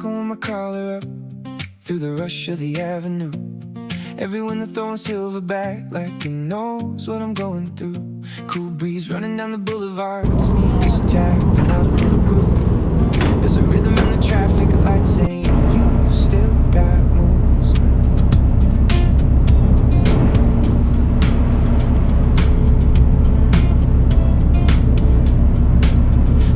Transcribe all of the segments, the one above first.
walking with my collar up through the rush of the avenue. Every window throwing silver back like it knows what I'm going through. Cool breeze running down the boulevard, sneakers tapping out a little groove. There's a rhythm in the traffic light saying you still got moves.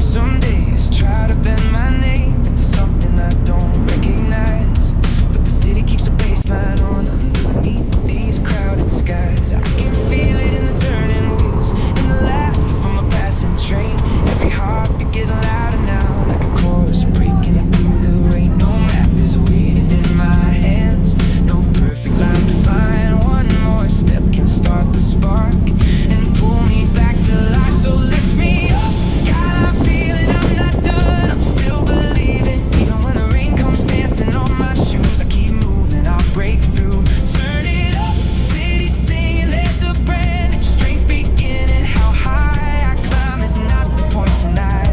Some days try to bend my name into something I don't recognize, but the city keeps a baseline on underneath these crowded skies. I can feel it in the turning wheels, in the laughter from a passing train. Every heartbeat getting louder now, like a chorus breaking through the rain. No map is waiting in my hands, no perfect line to find. One more step can start the spark and pull me back to life. So lift me up, skyline feeling I'm not done. I'm still believing, even when the rain comes dancing on my shoes. I keep moving, I'll break through. Turn it up, city singing, there's a brand new strength beginning. How high I climb is not the point tonight.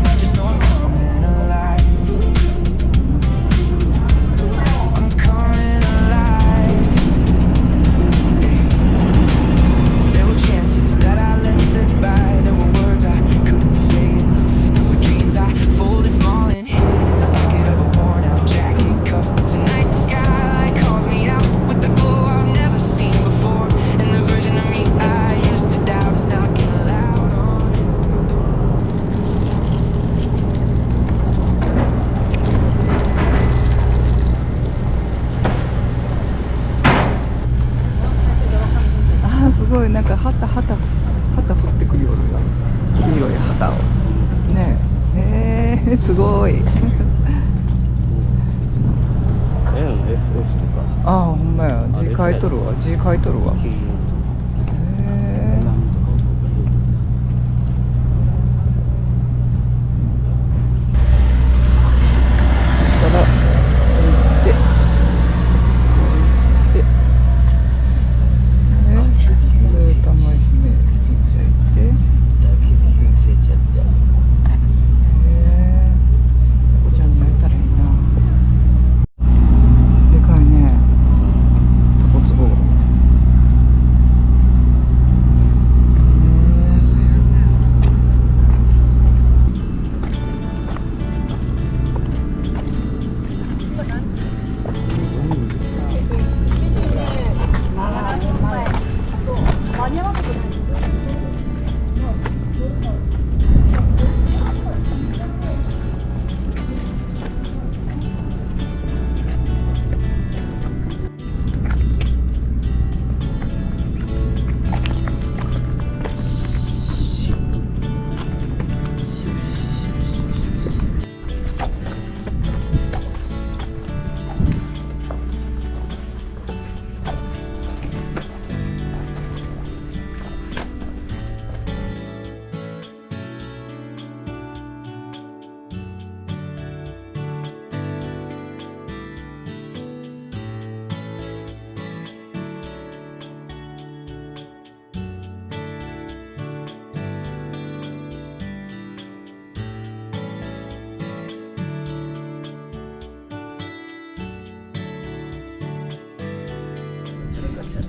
I just know I'm coming alive. I'm coming alive. There were chances that I let slip by. There were words I couldn't say enough. There were dreams I folded small and hid in the pocket of a worn out jacket cuff. But tonight the skyline calls me out with the glow I've never seen before. And the version of me I used to doubt is knocking loud on every door. あーすごい、なんか旗降ってくるような黄色い旗をねえ、すごいN、F とか。ああほんまや、字書いとるわ。へえ。から置いて豊玉姫神社行って、猫ちゃんに会えたらいいな。でかいね、タコツボ。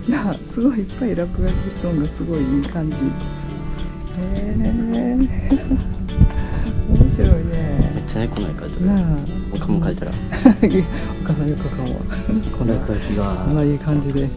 いや、すごいいっぱい落書きしとんがすごいいい感じ。面白いね。めっちゃ猫の絵描いてる。なあ、他も描いたら。お母さんよくかも。こんな落書きが。こんないい感じで。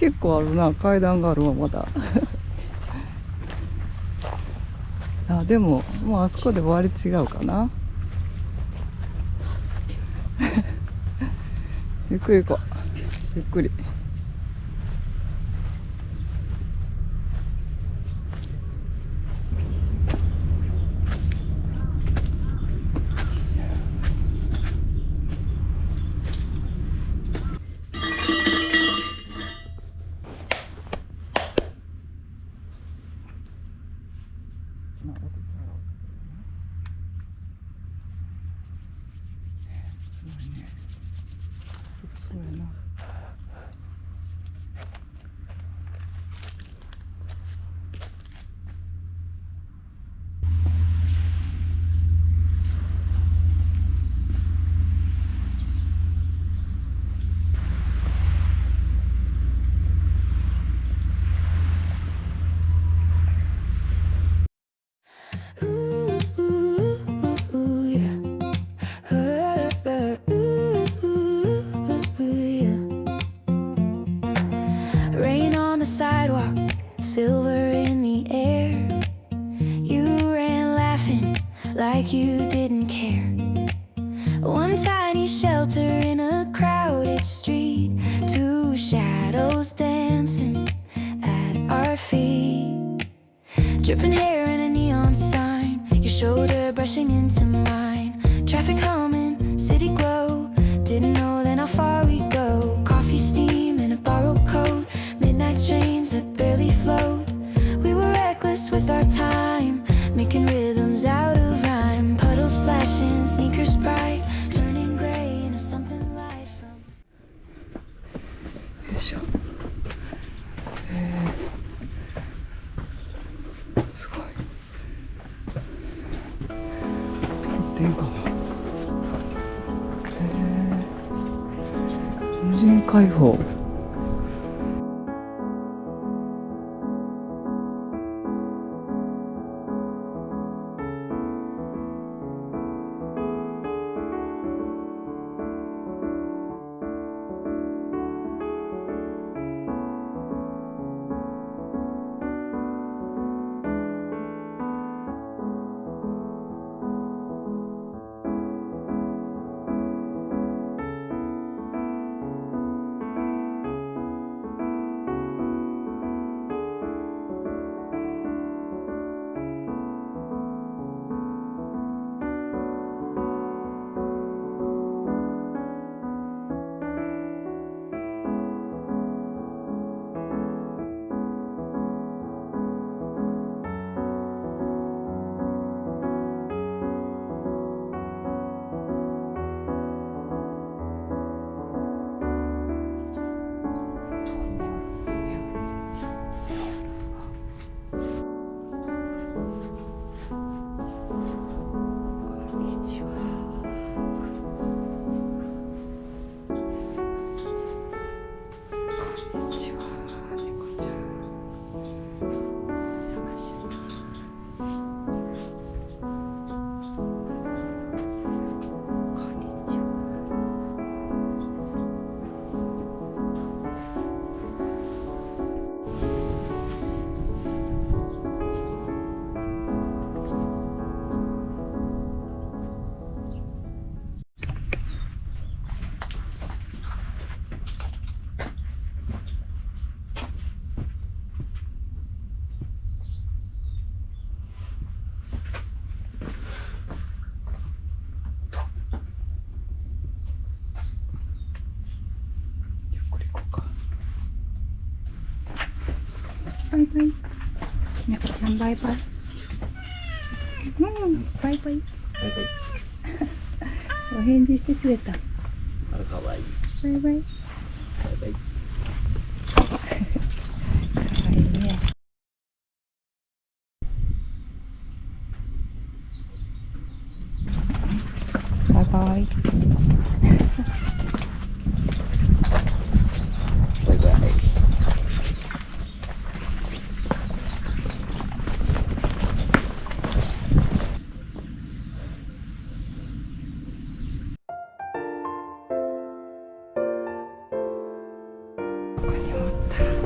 結構あるな、階段があるわまだ。あ、でももうあそこで終わり違うかな。ゆっくり行こう、ゆっくり。そうやな。Rain on the sidewalk, silver in the air. You ran laughing like you didn't care. One tiny shelter in a crowded street. Two shadows dancing at our feet. Dripping hair and a neon sign. Your shoulder brushing into mine. Traffic humming, city glow. Didn't know then how far we go. Coffee steam in a borrowed coat. Midnight trains that barely float. We were reckless with our time, making rhythms out of rhyme. Puddles splashing, sneakers bright, turning gray into something light from. よいしょ。すごい。撮っていいかな。無人開放。バイバイ。猫ちゃんバイバイ。うん、バイバイ。バイバイ。お返事してくれた。あら、かわいい。バイバイ。バイバイ。かわいいね。バイバイ。バイバイ。ここにおった。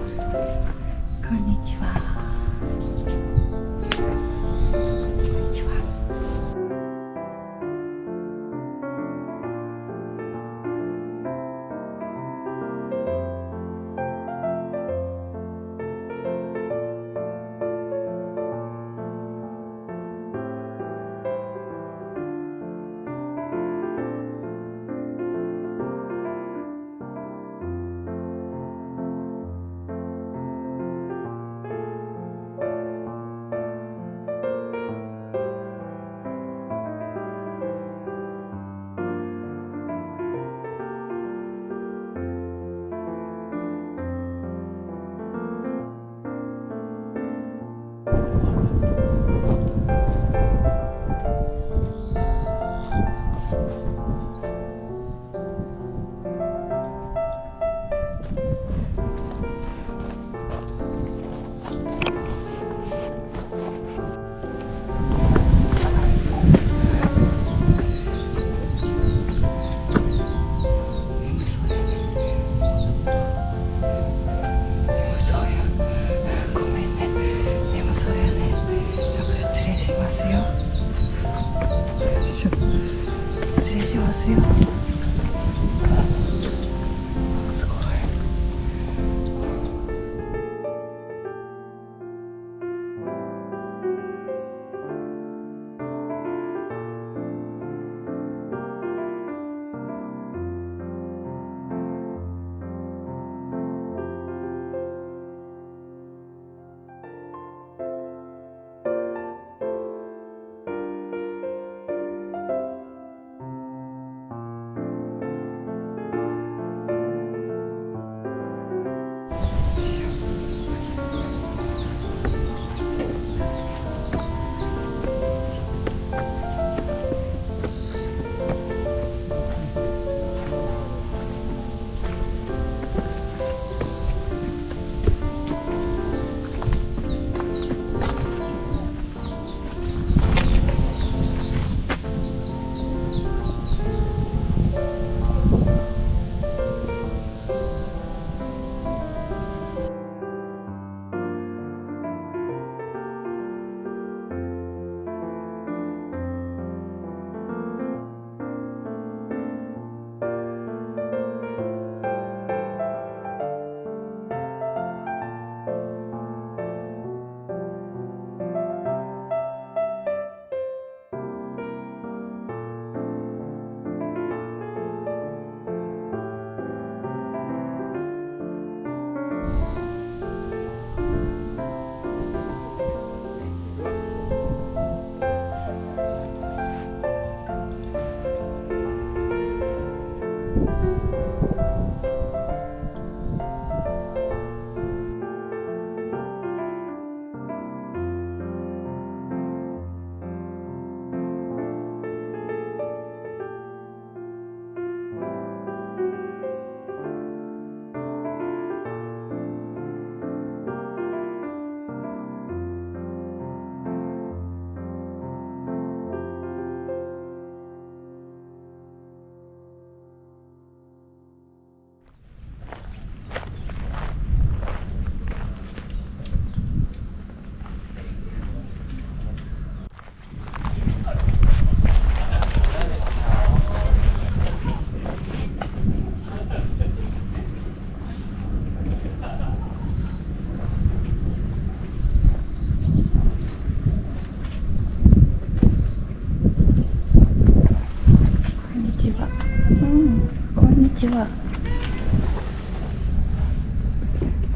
ちは。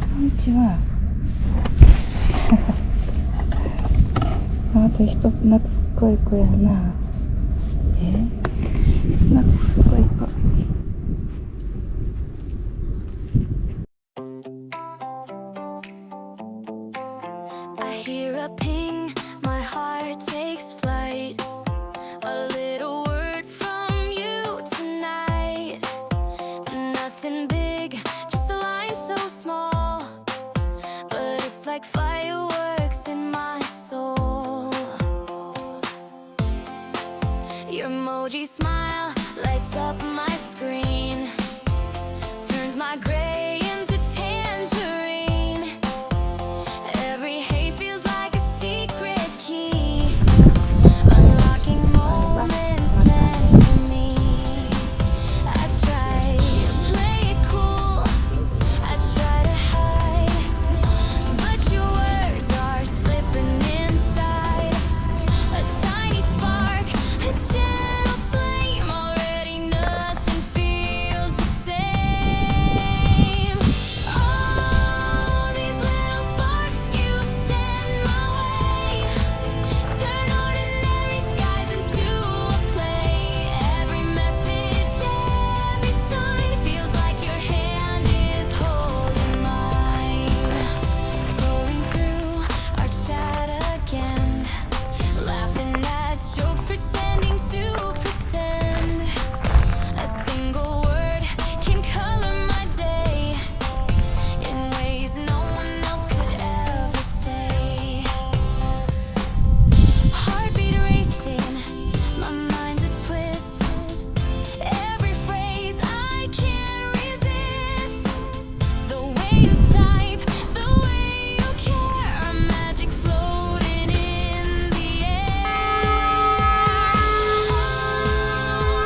こんにちは。あと人懐っこい子やな。懐っこい子。I hear a ping, my heart takes flight. A little word from you tonight. Nothing big, just a line so small. But it's like fireworks in my soul. Your emoji smile lights up my screen. Turns my gray into tangerine. Every hate feels like a secret key, unlocking moments meant for me. I try to play it cool, I try to hide, but your words are slipping inside. A tiny spark, a gentle flame. Already nothing feels the same. Oh, these little sparks you send my way turn ordinary skies into a play. Every message, every sign feels like your hand is holding mine. Scrolling through our chat again, laughing at jokes, pretending to pretend. A single word can color my day in ways no one else could ever say. Heartbeat racing, my mind's a twist. Every phrase I can't resist. The way you type, the way you care, a magic floating in the air. Oh,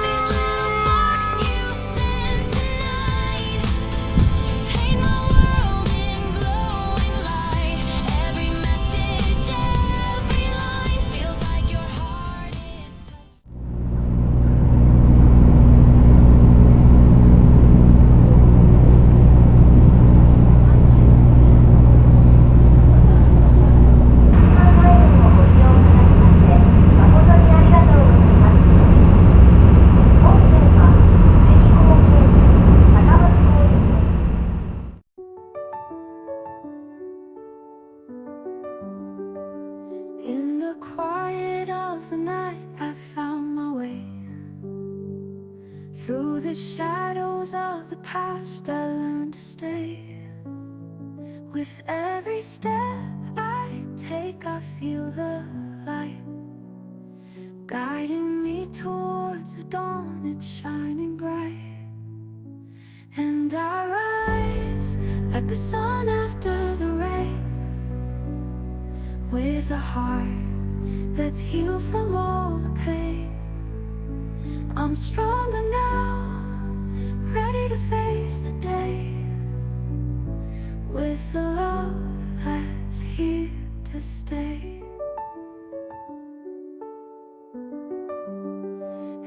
these little sparks you send tonight paint my world in glowing light. Every message, every line feels like your heart is touching. In the quiet of the night, I found my way through the shadows of the past. I learned to stay. With every step I take, I feel the light guiding me towards the dawn. It's shining bright, and I rise like the sun after the rain, with a heart that's healed from all the pain. I'm stronger now, ready to face the day, with the love that's here to stay.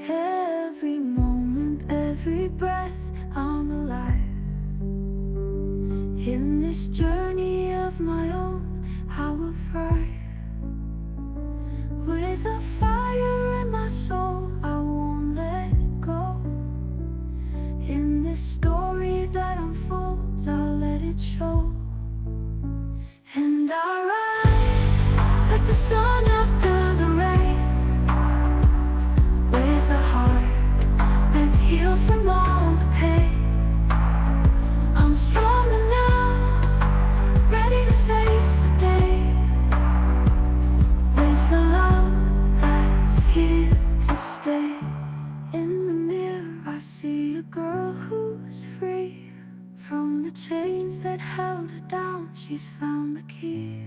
Every moment, every breath, I'm alive. In this journey of my own, I will thrive. With a fire in my soul, I won't let go. In this story that unfolds, I'll let it show. And I rise like the sun after the rain, with a heart that's healed from all the pain. I'm stronger now, ready to face the day, with the love that's here to stay. In the mirror I see a girl who's free from the chains that held her down. She's found the key